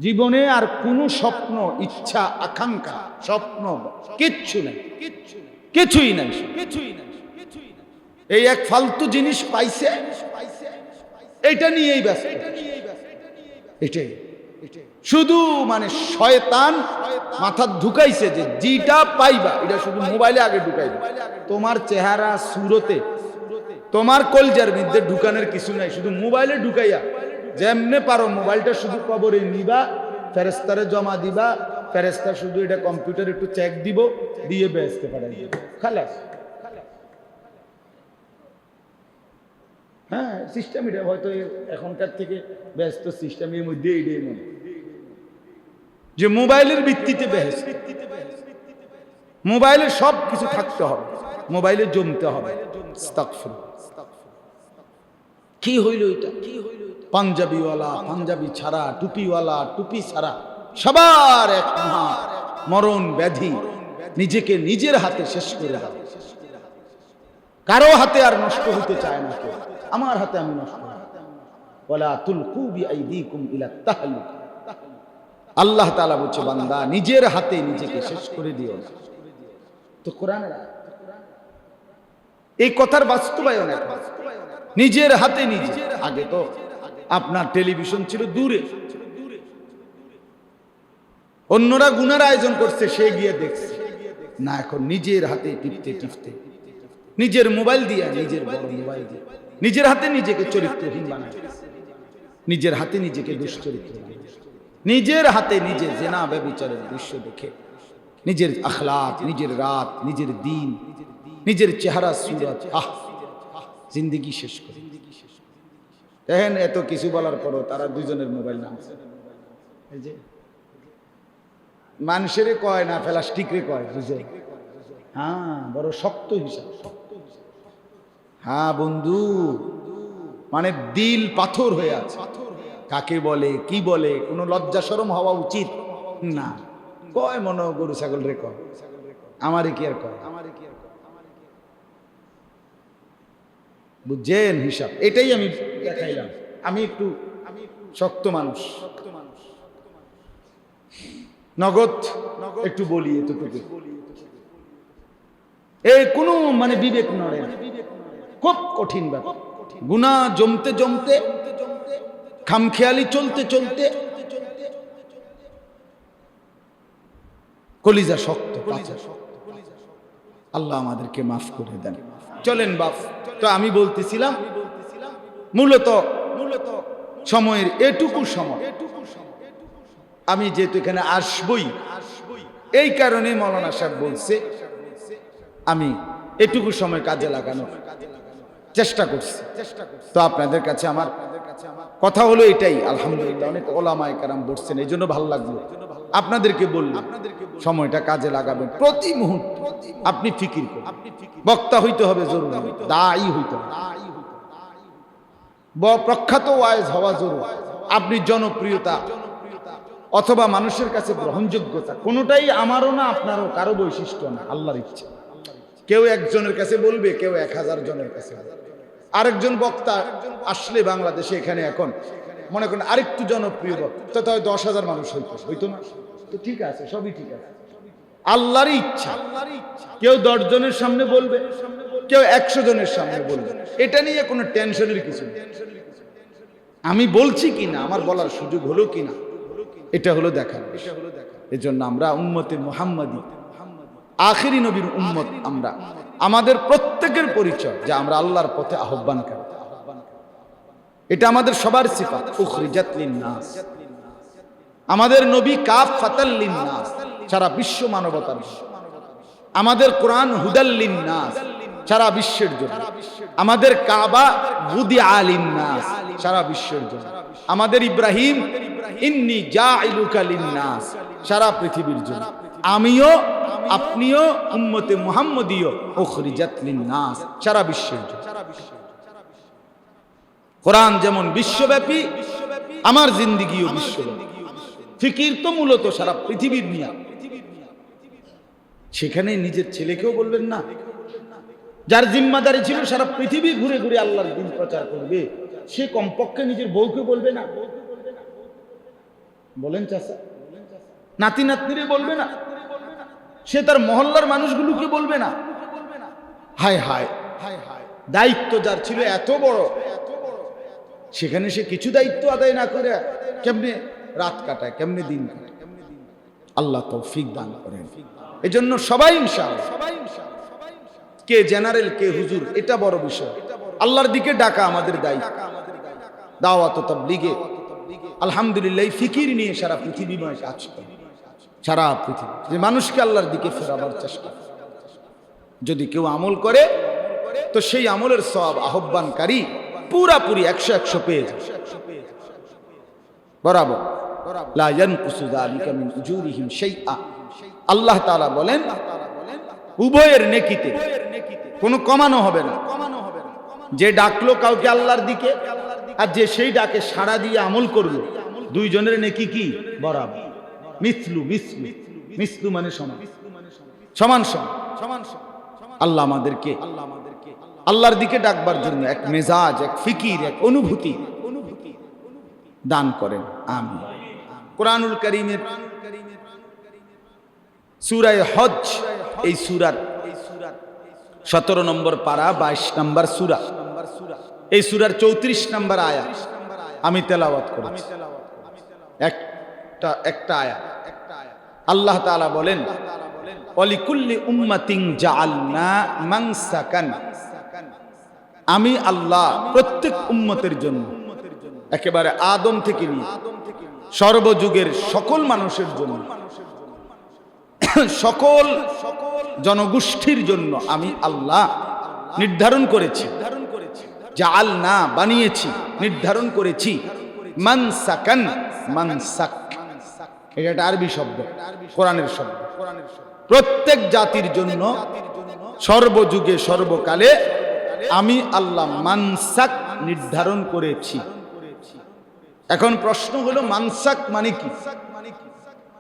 জীবনে আর কোনো স্বপ্ন, ইচ্ছা, আকাঙ্ক্ষা, স্বপ্ন কিচ্ছু নাই, কিছুই নাই। এই এক ফালতু জিনিস পাইছে, এটা নিয়েই ব্যস্ত। এটাই শুধু মানে শয়তান মাথা ঢুকাইছে যে যেটা পাইবা এটা শুধু মোবাইলে আগে ঢুকাইবে। তোমার চেহারা সুরতে, তোমার কলজার মধ্যে ঢুকানোর কিছু নাই, শুধু মোবাইলে ঢুকাইয়া যেমনে পারো মোবাইলটা শুধু কবরে নিবা, ফেরেস্তারে জমা দিবা, ফেরেস্তা শুধু এটা কম্পিউটার একটু চেক দিব, দিয়ে বেচতে পাঠাই খালাস। হ্যাঁ, সিস্টেম এটা হয়তো এখনকার থেকে ব্যস্ত সিস্টেমের মধ্যে এইটাই মনে যে মোবাইলের ভিত্তিতে বেহেস, মোবাইলে সব কিছু থাকতে হবে, মোবাইলে জমতে হবে। কি হইল এটা? পাঞ্জাবিওয়ালা পাঞ্জাবি ছাড়া, টুপিওয়ালা টুপি ছাড়া, সবার এক মরণ ব্যাধি, নিজেকে নিজের হাতে শেষ করে দেয়। কারো হাতে আর নষ্ট হতে চায় না কেউ, আমার হাতে আমি নষ্ট হই। ওয়ালা তুলকু বিআইদিকুম ইলা তাহলুকা। আল্লাহ তাআলা বলছে, বান্দা নিজের হাতে নিজেকে শেষ করে দিও না। তো কোরআনের এই কথার বাস্তবায়ন নিজের হাতে নিজে। আগে তো আপনার টেলিভিশন ছিল দূরে, অন্যরা গুনার আয়োজন করছে, সে গিয়ে দেখছে না। এখন নিজের হাতে টিপতে টিপতে, নিজের মোবাইল দিয়ে, নিজের বড় মোবাইল দিয়ে নিজের হাতে নিজেকে চরিত্রহীন বানায়, নিজের হাতে নিজেকে দুশ্চরিত্র বানায়, নিজের হাতে নিজে জেনা ব্যভিচারের দৃশ্য দেখে নিজের আখলাক, নিজের রাত, নিজের দিন, নিজের চেহারা সুরত, জিন্দেগি শেষ করে। দেখেন এত কিছু বলার পরও তারা দুজনের মোবাইল নামছে। এই যে মানুষের কয় না, প্লাস্টিক রে কয়, বুঝে? হ্যাঁ, বড় শক্ত হিসাব। হ্যাঁ বন্ধু, মানে দিল পাথর হয়ে আছে। কাকে বলে, কি বলে, কোনো লজ্জা শরম হওয়া উচিত না। কয় মনে গরু ছাগল রে কয়, আমারে কি আর কয়, বুঝছেন হিসাব? এটাই আমি দেখাইলাম। আমি একটু শক্ত মানুষ, নগদ একটু বলি এতটুকু। এই কোনো মানে বিবেক নড়ে, খুব কঠিন ব্যাপার। গুনাহ জমতে জমতে, খামখেয়ালি চলতে চলতে কলিজা শক্ত। আল্লাহ আমাদেরকে মাফ করে দেন। চলেন বাপ, তো আমি বলতেছিলাম মূলত সময়ের এটুকু সময় আমি যেহেতু এখানে আসবই, এই কারণে মৌলানা সাহেব বলছে আমি এটুকু সময় কাজে লাগানোর চেষ্টা করছি। তো আপনাদের কাছে আমার কথা হলো এটাই। আলহামদুলিল্লাহ, অনেক ওলামায়ে কেরাম বলছেন, এই জন্য ভালো লাগলো। আপনাদেরকে বললাম সময়টা কাজে লাগাবেন, প্রতি মুহূর্তে আপনি ফিকির করুন। বক্তা হইতে হবে জরুরি, দায়ী হইতে হবে, প্রখ্যাত ওয়াইজ হওয়া জরুরি। আপনি জনপ্রিয়তা অথবা মানুষের কাছে গ্রহণযোগ্যতা, কোনোটাই আমারও না আপনারও কারো বৈশিষ্ট্য না, আল্লাহর ইচ্ছা। কেউ একজনের কাছে বলবে, কেউ 1000 জনের কাছে। আরেকজন বক্তা আসলে বাংলাদেশে এখানে এখন মনে করেন আরেকটু জনপ্রিয় বক্তা, তো 10,000 মানুষ হইতো না। তো ঠিক আছে, সবই ঠিক আছে, আল্লাহরই ইচ্ছা। কেউ 10 জনের সামনে বলবে, কেউ 100 জনের সামনে বলবে, এটা নিয়ে কোনো টেনশনের কিছু নেই। আমি বলছি কিনা, আমার বলার সুযোগ হলো কিনা, এটা হলো দেখার। এজন্য আমরা উম্মতে মুহাম্মাদি, আখিরি নবীর উম্মত। আমরা আমাদের প্রত্যেকের পরিচয় যে আমরা আল্লাহর পথে আহ্বানকারী। এটা আমাদের সবার সিফাত। উখরিজাত লিন-নাস, আমাদের নবী কাফাতাল লিন-নাস, সারা বিশ্ব মানবতার জন্য। আমাদের কোরআন হুদাল লিন-নাস, সারা বিশ্বের জন্য। আমাদের কাবা বুদিআ লিন-নাস, সারা বিশ্বের জন্য। আমাদের ইব্রাহিম ইন্নী জাইলুকা লিন-নাস, সারা পৃথিবীর জন্য। আমিও আপনিও উম্মতে মুহাম্মদীয় উখরিজাত লিন-নাস, সারা বিশ্বের জন্য। কোরআন যেমন বিশ্বব্যাপী, আমার জিন্দেগিও বিশ্বব্যাপী। ফিকির তো মূলত সারা পৃথিবীর নিয়ে। সেখানে নিজের ছেলেকেও বলবেন না, যার জিম্মাদারি ছিল সারা পৃথিবী ঘুরে ঘুরে আল্লাহর দ্বীন প্রচার করবে, সে কমপক্ষে নিজের বউকে বলবে না? বলেন চাচা, নাতি নাতনিরে বলবে না? সে তার মহল্লার মানুষগুলোকে বলবে না? হায় হায়, দায়িত্ব যার ছিল এত বড়, সেখানে সে কিছু দায়িত্ব আদায় না করে কেমনে রাত কাটায়, কেমনে দিন কাটায়? আল্লাহ তৌফিক দান করেন। এজন্য সবাই ইনশাআল্লাহ, কে জেনারেল কে হুজুর এটা বড় বিষয়, আল্লাহর দিকে ডাকা আমাদের দায়িত্ব। দাওয়াত ও তাবলীগে আলহামদুলিল্লাহ ফিকির নিয়ে সারা পৃথিবীময় কাজ করে, সারা পৃথিবী যে মানুষকে আল্লাহর দিকে ফেরাবার চেষ্টা। যদি কেউ আমল করে তো সেই আমলের সওয়াব আহ্বানকারী পুরাপুরি 100 পেয়ে যায় বরাবর। লা ইয়ানকুসু যালিকা মিন উজুরিহিম শাইআ। আল্লাহ তাআলা বলেন উভয়ের নেকিতে কোনো কমানো হবে না। যে ডাকলো কাউকে আল্লাহর দিকে আর যে সেই ডাকে সাড়া দিয়ে আমল করলো, দুইজনের নেকি কি বরাবর। মিসলু মিসলু, মিসলু মানে সমান, সমান সমান। আল্লাহ আমাদেরকে আল্লাহর দিকে ডাকবার জন্য এক মেজাজ, এক ফিকির, এক অনুভূতি দান করেন। আমিন। কোরআনুল কারীমের সূরা হজ, এই সূরার 17 নম্বর পারা 22 নম্বর সূরা, এই সূরার 34 নম্বর আয়াত আমি তেলাওয়াত করেছি। একটা আয়াত আল্লাহ তাআলা বলেন ওয়ালিকুল্লি উম্মাতিন জাআলনা মানসাকান। আমি আল্লাহ প্রত্যেক উম্মতের জন্য, একেবারে আদম থেকে নিয়ে সর্বযুগের সকল মানুষের জন্য, সকল জনগোষ্ঠীর জন্য আমি আল্লাহ নির্ধারণ করেছি, জাআলনা বানিয়েছি, নির্ধারণ করেছি, মানসাকান, মানসাক এটা আরবি শব্দ, কোরআনের শব্দ। প্রত্যেক জাতির জন্য সর্বযুগে সর্বকালে আমি আল্লাহ মানসাক নির্ধারণ করেছি। এখন প্রশ্ন হলো মানসাক মানে কি?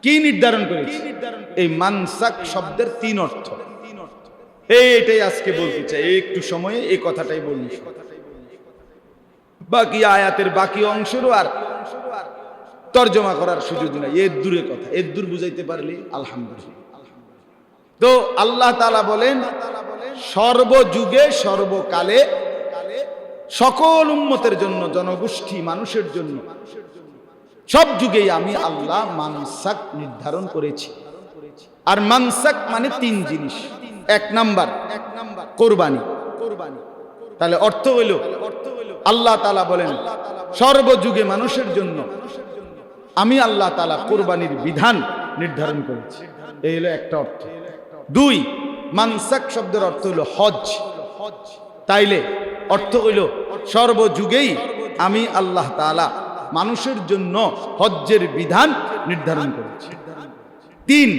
কি নির্ধারণ করেছি? এই মানসাক শব্দের 3 অর্থ। এইটাই আজকে বলতে চাই, একটু সময়ে এই কথাটাই বলি। বাকি আয়াতের বাকি অংশেরও আর তর্জমা করার সুযোগ নাই, এর দূরে কথা, এর দূর বুঝাইতে পারলে আলহামদুলিল্লাহ। তো আল্লাহ তাআলা বলেন সর্বযুগে সর্বকালে সকল উম্মতের জন্য, জনগোষ্ঠী মানুষের জন্য সব যুগেই আমি আল্লাহ মানসাক নির্ধারণ করেছি। আর মানসাক মানে 3 জিনিস। 1 নাম্বার কোরবানি। তাহলে অর্থ হইল আল্লাহ তাআলা বলেন সর্বযুগে মানুষের জন্য আমি আল্লাহ তাআলা কোরবানির বিধান নির্ধারণ করেছি। এই হলো একটা অর্থ। 2 মানসাক শব্দের অর্থ হলো হজ। তাইলে অর্থ হইল সর্বযুগেই আমি আল্লাহ তাআলা মানুষের জন্য হজ্জের বিধান নির্ধারণ করেছি। 3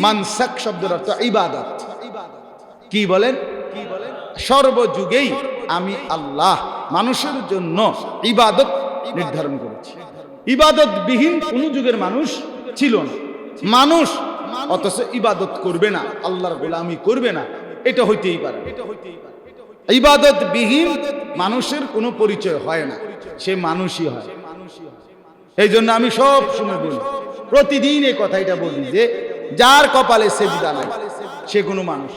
মানসাক শব্দের অর্থ ইবাদত। কি বলেন? সর্বযুগেই আমি আল্লাহ মানুষের জন্য ইবাদত নির্ধারণ করেছি। ইবাদত বিহীন কোন যুগের মানুষ ছিল না। মানুষ অথচ ইবাদত করবে না, আল্লাহর গোলামি করবে না, এটা হইতেই পারে। ইবাদত বিহীন মানুষের কোনো পরিচয় হয় না, সে মানুষই হয়। এই জন্য আমি সব সময় বলি, প্রতিদিন এই কথাটা বলি যে যার কপালে সেজদা নাই সে কোনো মানুষ।